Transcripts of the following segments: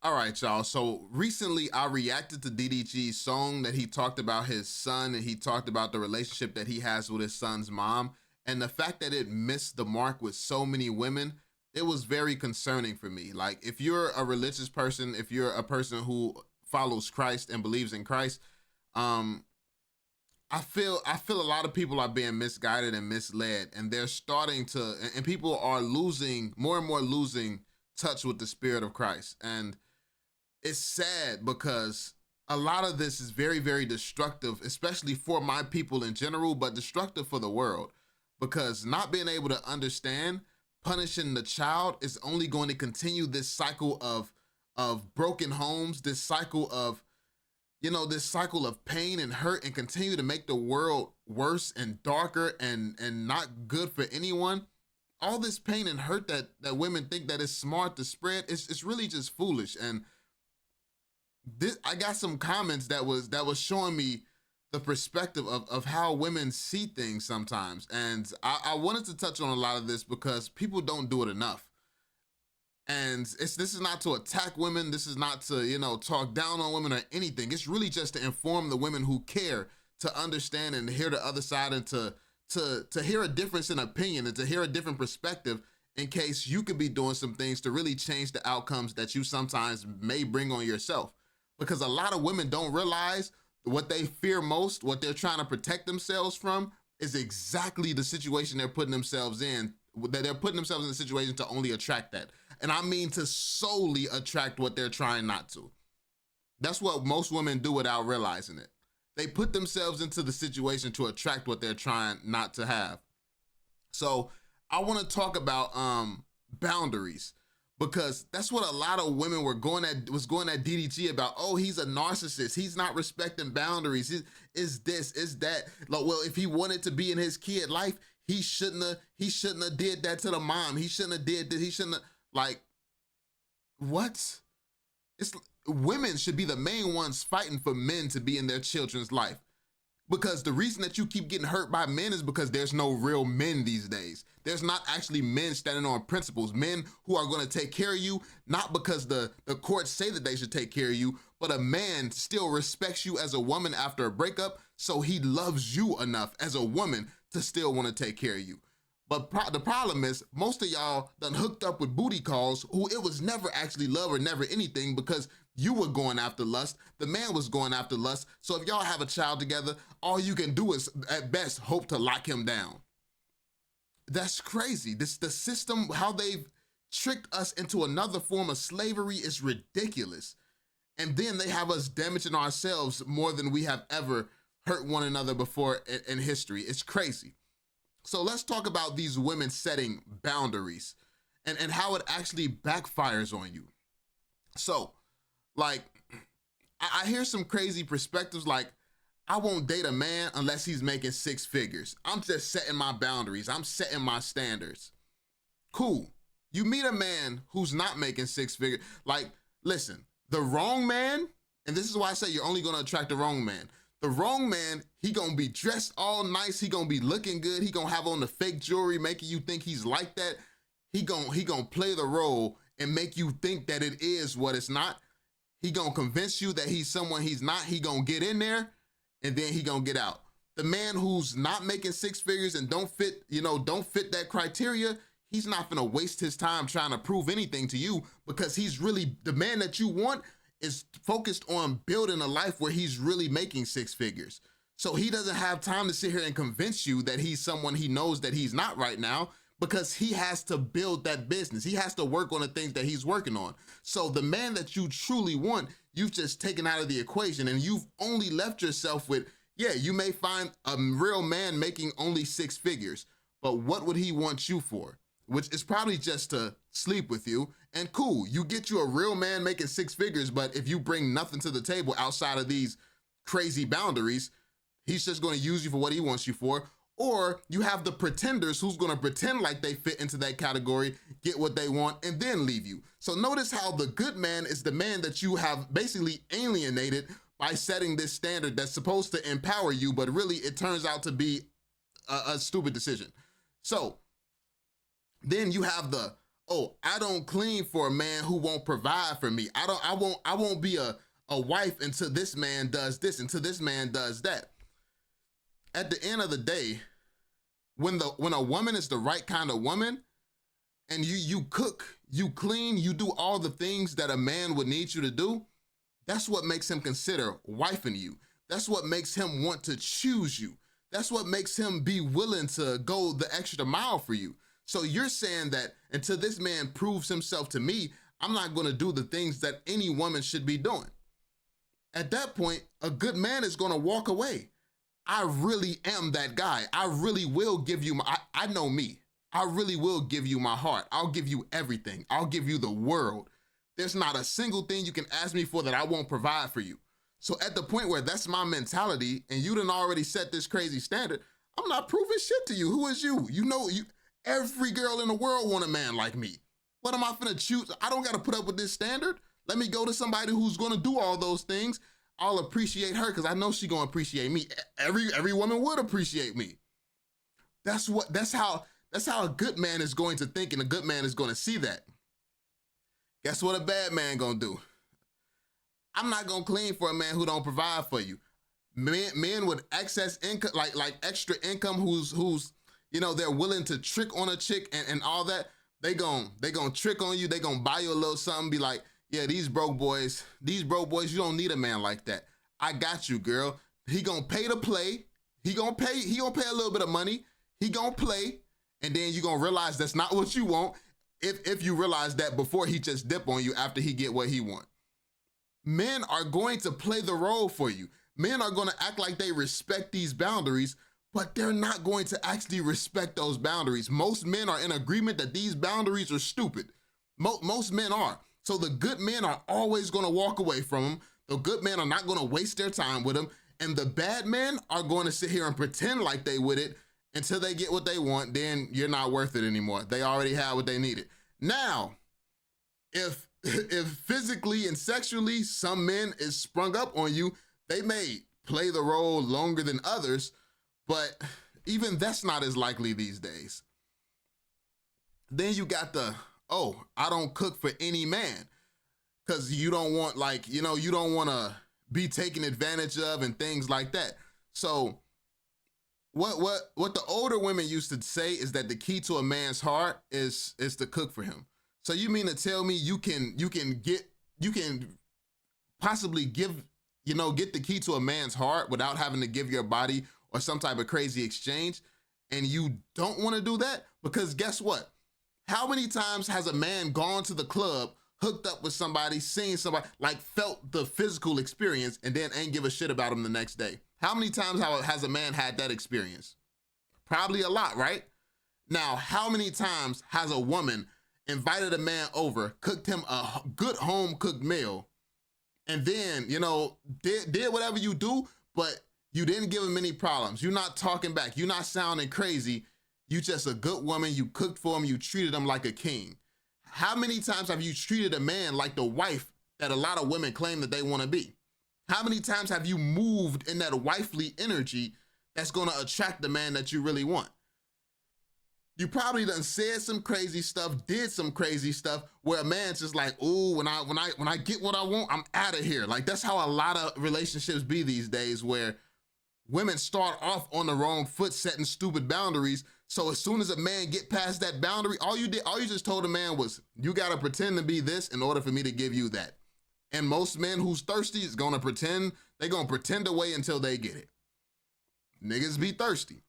All right, y'all. So recently I reacted to DDG's song that he talked about his son and he talked about the relationship that he has with his son's mom. And the fact that it missed the mark with so many women, it was very concerning for me. Like, if you're a religious person, if you're a person who follows Christ and believes in Christ, um, I feel a lot of people are being misguided and misled, and they're starting to, and people are losing more and more losing touch with the spirit of Christ. And it's sad because a lot of this is very, very destructive, especially for my people in general, but destructive for the world. Because not being able to understand punishing the child is only going to continue this cycle of broken homes, this cycle of, this cycle of pain and hurt, and continue to make the world worse and darker and not good for anyone. All this pain and hurt that women think that it's smart to spread, it's really just foolish. And this, I got some comments that was showing me the perspective of how women see things sometimes. And I wanted to touch on a lot of this because people don't do it enough. And this is not to attack women. This is not to, talk down on women or anything. It's really just to inform the women who care, to understand and hear the other side, and to hear a difference in opinion and to hear a different perspective, in case you could be doing some things to really change the outcomes that you sometimes may bring on yourself. Because a lot of women don't realize what they fear most, what they're trying to protect themselves from, is exactly the situation they're putting themselves in, that they're putting themselves in a situation to only attract that. And I mean to solely attract what they're trying not to. That's what most women do without realizing it. They put themselves into the situation to attract what they're trying not to have. So I want to talk about boundaries, because that's what a lot of women was going at DDG about. Oh, he's a narcissist. He's not respecting boundaries. Is this, is that. Like, well, if he wanted to be in his kid life, he shouldn't have did that to the mom. He shouldn't have did that. He shouldn't have, like, what? It's women should be the main ones fighting for men to be in their children's life. Because the reason that you keep getting hurt by men is because there's no real men these days. There's not actually men standing on principles, men who are going to take care of you, not because the courts say that they should take care of you, but a man still respects you as a woman after a breakup, so he loves you enough as a woman to still want to take care of you. But the problem is, most of y'all done hooked up with booty calls who it was never actually love or never anything, because you were going after lust, the man was going after lust. So if y'all have a child together, all you can do is at best hope to lock him down. That's crazy. The system, how they've tricked us into another form of slavery, is ridiculous. And then they have us damaging ourselves more than we have ever hurt one another before in history. It's crazy. So let's talk about these women setting boundaries and how it actually backfires on you. So, like, I hear some crazy perspectives like, I won't date a man unless he's making six figures. I'm just setting my boundaries. I'm setting my standards. Cool. You meet a man who's not making six figures. Like, listen, the wrong man, and this is why I say you're only going to attract the wrong man. The wrong man, he gonna be dressed all nice. He gonna be looking good. He gonna have on the fake jewelry, making you think he's like that. He gonna play the role and make you think that it is what it's not. He gonna convince you that he's someone he's not. He gonna get in there and then he gonna get out. The man who's not making six figures and don't fit that criteria, he's not gonna waste his time trying to prove anything to you, because he's really, the man that you want is focused on building a life where he's really making six figures. So he doesn't have time to sit here and convince you that he's someone he knows that he's not right now, because he has to build that business. He has to work on the things that he's working on. So the man that you truly want, you've just taken out of the equation, and you've only left yourself with, yeah, you may find a real man making only six figures, but what would he want you for? Which is probably just to sleep with you. And cool, you get you a real man making six figures, but if you bring nothing to the table outside of these crazy boundaries, he's just going to use you for what he wants you for. Or you have the pretenders who's going to pretend like they fit into that category, get what they want, and then leave you. So notice how the good man is the man that you have basically alienated by setting this standard that's supposed to empower you, but really it turns out to be a stupid decision. So then you have the oh, I don't clean for a man who won't provide for me. I won't be a wife until this man does this, until this man does that. At the end of the day, when a woman is the right kind of woman, and you cook, you clean, you do all the things that a man would need you to do, that's what makes him consider wifing you. That's what makes him want to choose you. That's what makes him be willing to go the extra mile for you. So you're saying that until this man proves himself to me, I'm not going to do the things that any woman should be doing. At that point, a good man is going to walk away. I really am that guy. I really will give you I know me. I really will give you my heart. I'll give you everything. I'll give you the world. There's not a single thing you can ask me for that I won't provide for you. So at the point where that's my mentality and you done already set this crazy standard, I'm not proving shit to you. Who is you? You know, every girl in the world want a man like me. What am I finna choose? I don't gotta put up with this standard. Let me go to somebody who's gonna do all those things. I'll appreciate her because I know she gonna appreciate me. Every woman would appreciate me. That's how a good man is going to think, and a good man is gonna see that. Guess what a bad man gonna do? I'm not gonna clean for a man who don't provide for you. Men with excess income, like extra income, who's you know, they're willing to trick on a chick and all that. They gonna trick on you. They gonna buy you a little something. Be like, yeah, these broke boys, you don't need a man like that. I got you, girl. He gonna pay to play. He gonna pay a little bit of money. He gonna play, and then you gonna realize that's not what you want. If you realize that before he just dip on you after he get what he want. Men are going to play the role for you. Men are going to act like they respect these boundaries, but they're not going to actually respect those boundaries. Most men are in agreement that these boundaries are stupid. Most men are. So the good men are always going to walk away from them. The good men are not going to waste their time with them. And the bad men are going to sit here and pretend like they with it until they get what they want. Then you're not worth it anymore. They already had what they needed. Now, if physically and sexually some men is sprung up on you, they may play the role longer than others, but even that's not as likely these days. Then you got oh, I don't cook for any man because you don't want, like, you know, you don't want to be taken advantage of and things like that. So what the older women used to say is that the key to a man's heart is to cook for him. So you mean to tell me you can possibly get the key to a man's heart without having to give your body or some type of crazy exchange, and you don't want to do that? Because guess what? How many times has a man gone to the club, hooked up with somebody, seen somebody, like felt the physical experience, and then ain't give a shit about him the next day? How many times has a man had that experience? Probably a lot, right? Now, how many times has a woman invited a man over, cooked him a good home-cooked meal, and then, you know, did whatever you do, but you didn't give him any problems. You're not talking back. You're not sounding crazy. You just a good woman. You cooked for him. You treated him like a king. How many times have you treated a man like the wife that a lot of women claim that they want to be? How many times have you moved in that wifely energy that's going to attract the man that you really want? You probably done said some crazy stuff, did some crazy stuff where a man's just like, ooh, when I get what I want, I'm out of here. Like, that's how a lot of relationships be these days, where women start off on the wrong foot, setting stupid boundaries. So as soon as a man get past that boundary, all you just told a man was, you got to pretend to be this in order for me to give you that. And most men who's thirsty is going to pretend, they're going to pretend away until they get it. Niggas be thirsty.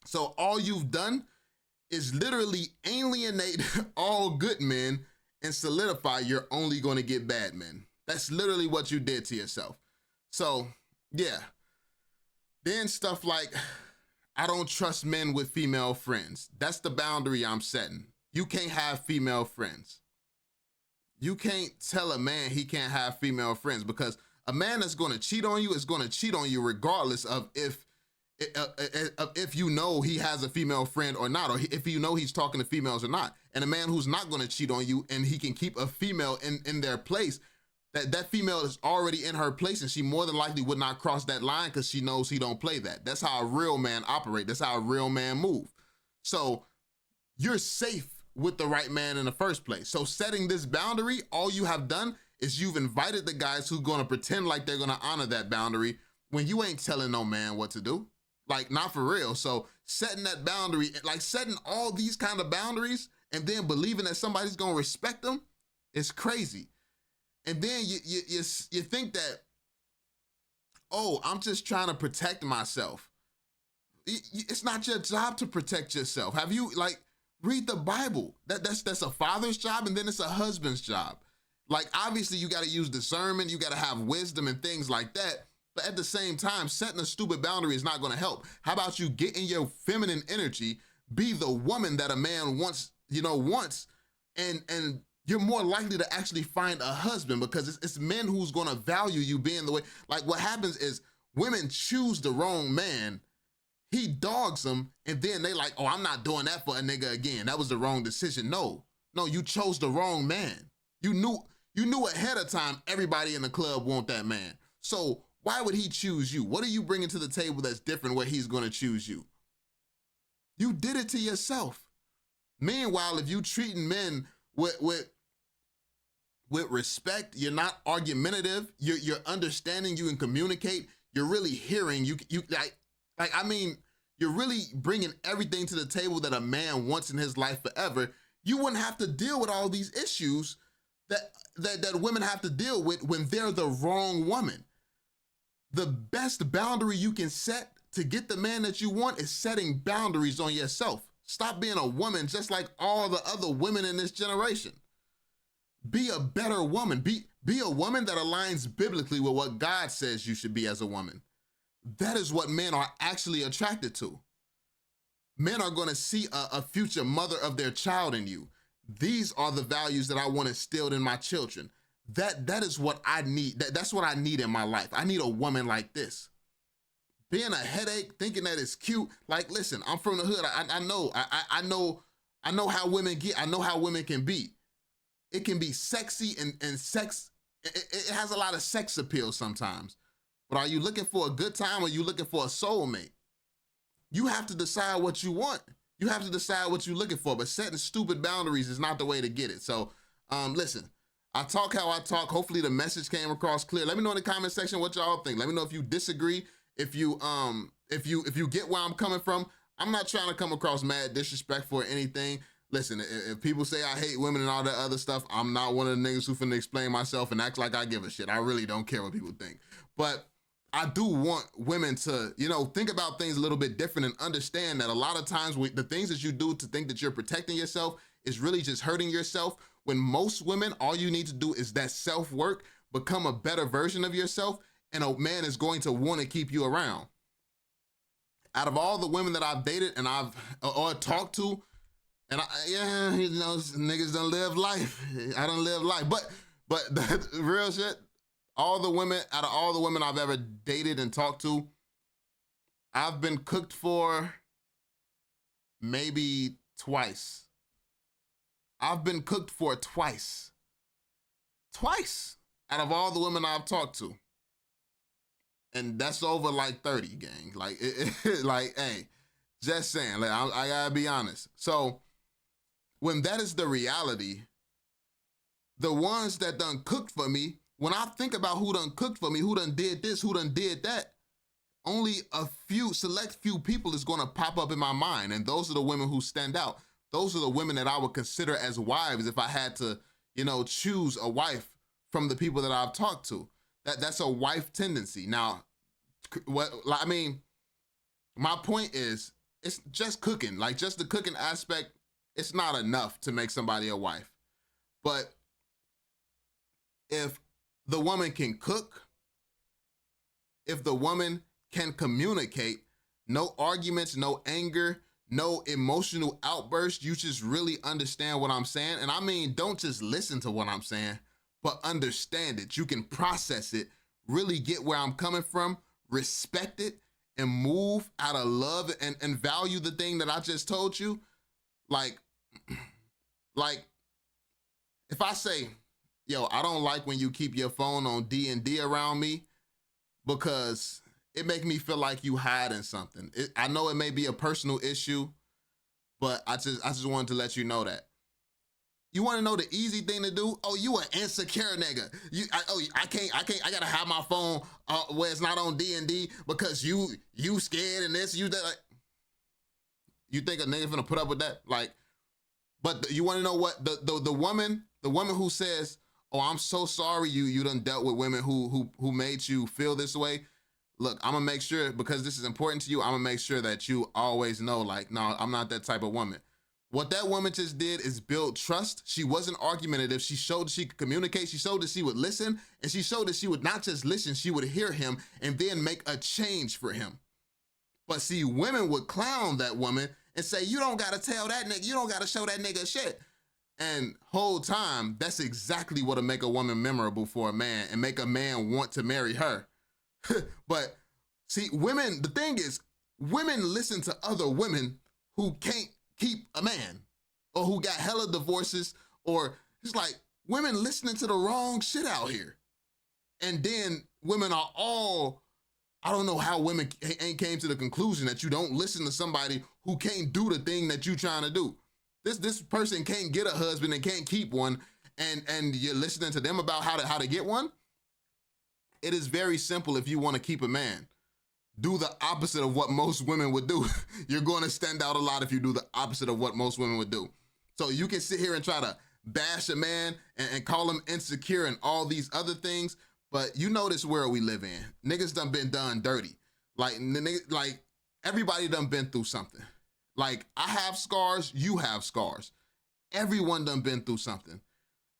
So all you've done is literally alienate all good men and solidify you're only going to get bad men. That's literally what you did to yourself. So, yeah. Then stuff like, I don't trust men with female friends. That's the boundary I'm setting. You can't have female friends. You can't tell a man he can't have female friends, because a man that's going to cheat on you is going to cheat on you regardless of if you know he has a female friend or not, or if you know he's talking to females or not. And a man who's not going to cheat on you and he can keep a female in their place, that female is already in her place, and she more than likely would not cross that line because she knows he don't play that. That's how a real man operate. That's how a real man move. So you're safe with the right man in the first place. So setting this boundary, all you have done is you've invited the guys who gonna pretend like they're gonna honor that boundary when you ain't telling no man what to do. Like, not for real. So setting that boundary, like setting all these kind of boundaries and then believing that somebody's gonna respect them, is crazy. And then you think that, oh, I'm just trying to protect myself. It's not your job to protect yourself. Have you, like, read the Bible? That's a father's job, and then it's a husband's job. Like, obviously you got to use discernment, you got to have wisdom and things like that. But at the same time, setting a stupid boundary is not going to help. How about you get in your feminine energy, be the woman that a man wants, and you're more likely to actually find a husband, because it's men who's going to value you being the way. Like, what happens is women choose the wrong man, he dogs them, and then they like, oh, I'm not doing that for a nigga again. That was the wrong decision. No, you chose the wrong man. You knew ahead of time everybody in the club want that man. So why would he choose you? What are you bringing to the table that's different where he's going to choose you? You did it to yourself. Meanwhile, if you treating men with respect, you're not argumentative, you're understanding, you can communicate, you're really hearing, you're really bringing everything to the table that a man wants in his life forever. You wouldn't have to deal with all these issues that women have to deal with when they're the wrong woman. The best boundary you can set to get the man that you want is setting boundaries on yourself. Stop being a woman just like all the other women in this generation. Be a better woman. Be a woman that aligns biblically with what God says you should be as a woman. That is what men are actually attracted to. Men are going to see a future mother of their child in you. These are the values that I want instilled in my children. That is what I need. That's what I need in my life. I need a woman like this. Being a headache, thinking that it's cute. Like, listen, I'm from the hood. I know how women get. I know how women can be. It can be sexy and sex. It has a lot of sex appeal sometimes. But are you looking for a good time, or are you looking for a soulmate? You have to decide what you want. You have to decide what you're looking for. But setting stupid boundaries is not the way to get it. So, listen. I talk how I talk. Hopefully the message came across clear. Let me know in the comment section what y'all think. Let me know if you disagree. If you get where I'm coming from. I'm not trying to come across mad disrespectful or anything. Listen, if people say I hate women and all that other stuff, I'm not one of the niggas who finna explain myself and act like I give a shit. I really don't care what people think. But I do want women to, think about things a little bit different and understand that a lot of times the things that you do to think that you're protecting yourself is really just hurting yourself. When most women, all you need to do is that self-work, become a better version of yourself, and a man is going to want to keep you around. Out of all the women that I've dated and or talked to, and niggas done live life. I done live life. But the real shit, out of all the women I've ever dated and talked to, I've been cooked for maybe twice. I've been cooked for twice. Twice out of all the women I've talked to. And that's over like 30, gang. Like, hey, just saying, like, I gotta be honest. So when that is the reality, the ones that done cooked for me, when I think about who done cooked for me, who done did this, who done did that, only a select few people is gonna pop up in my mind. And those are the women who stand out. Those are the women that I would consider as wives if I had to, choose a wife from the people that I've talked to. That's a wife tendency. Now, my point is, it's just cooking. Like, just the cooking aspect, it's not enough to make somebody a wife. But if the woman can cook, if the woman can communicate, no arguments, no anger, no emotional outburst, you just really understand what I'm saying. And I mean, don't just listen to what I'm saying, but understand it. You can process it, really get where I'm coming from, respect it, and move out of love and value the thing that I just told you. Like, if I say, yo, I don't like when you keep your phone on D&D around me because it make me feel like you hiding something. I know it may be a personal issue, but I just wanted to let you know that. You want to know the easy thing to do? Oh, you an insecure nigga. I gotta have my phone where it's not on D&D because you scared and this, you that. Like, you think a nigga finna put up with that? Like, but you want to know what the woman who says, "Oh, I'm so sorry you done dealt with women who made you feel this way." Look, I'm gonna make sure, because this is important to you, I'm gonna make sure that you always know, like, no, I'm not that type of woman. What that woman just did is build trust. She wasn't argumentative. She showed she could communicate. She showed that she would listen, and she showed that she would not just listen, she would hear him and then make a change for him. But see, women would clown that woman and say, you don't gotta tell that nigga, you don't gotta show that nigga shit. And whole time, that's exactly what'll make a woman memorable for a man and make a man want to marry her. But see, women, the thing is, women listen to other women who can't keep a man or who got hella divorces, or it's like women listening to the wrong shit out here. And then women are all, I don't know how women ain't came to the conclusion that you don't listen to somebody who can't do the thing that you trying to do. This person can't get a husband and can't keep one, and you're listening to them about how to get one. It is very simple. If you want to keep a man, do the opposite of what most women would do. You're going to stand out a lot if you do the opposite of what most women would do. So you can sit here and try to bash a man and call him insecure and all these other things, but you know this world we live in. Niggas done been done dirty. Like everybody done been through something. Like, I have scars, you have scars. Everyone done been through something.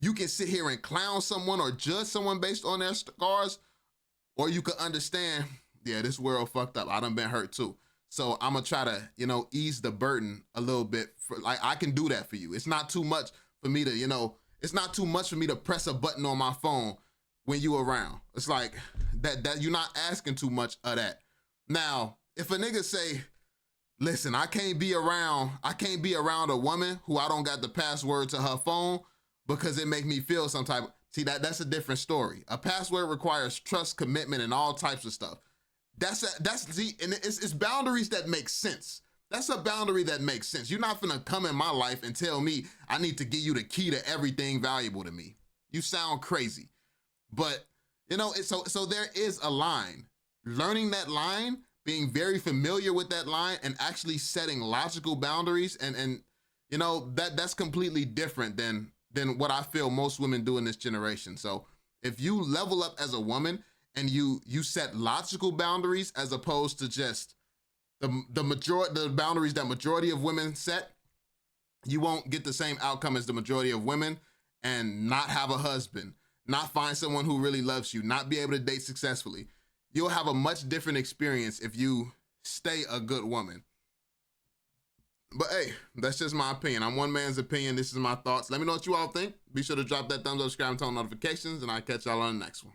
You can sit here and clown someone or judge someone based on their scars, or you could understand, yeah, this world fucked up. I done been hurt too. So I'm gonna try to, ease the burden a little bit. Like, I can do that for you. It's not too much for me to, it's not too much for me to press a button on my phone when you around. It's like that you're not asking too much of that. Now, if a nigga say, listen, I can't be around a woman who I don't got the password to her phone because it make me feel some type. See, that's a different story. A password requires trust, commitment, and all types of stuff. And it's boundaries that make sense. That's a boundary that makes sense. You're not finna come in my life and tell me I need to give you the key to everything valuable to me. You sound crazy. But, so there is a line. Learning that line, being very familiar with that line, and actually setting logical boundaries, and that's completely different than what I feel most women do in this generation. So if you level up as a woman and you set logical boundaries as opposed to just the boundaries that majority of women set, you won't get the same outcome as the majority of women and not have a husband, not find someone who really loves you, not be able to date successfully. You'll have a much different experience if you stay a good woman. But hey, that's just my opinion. I'm one man's opinion. This is my thoughts. Let me know what you all think. Be sure to drop that thumbs up, subscribe, and turn on notifications, and I'll catch y'all on the next one.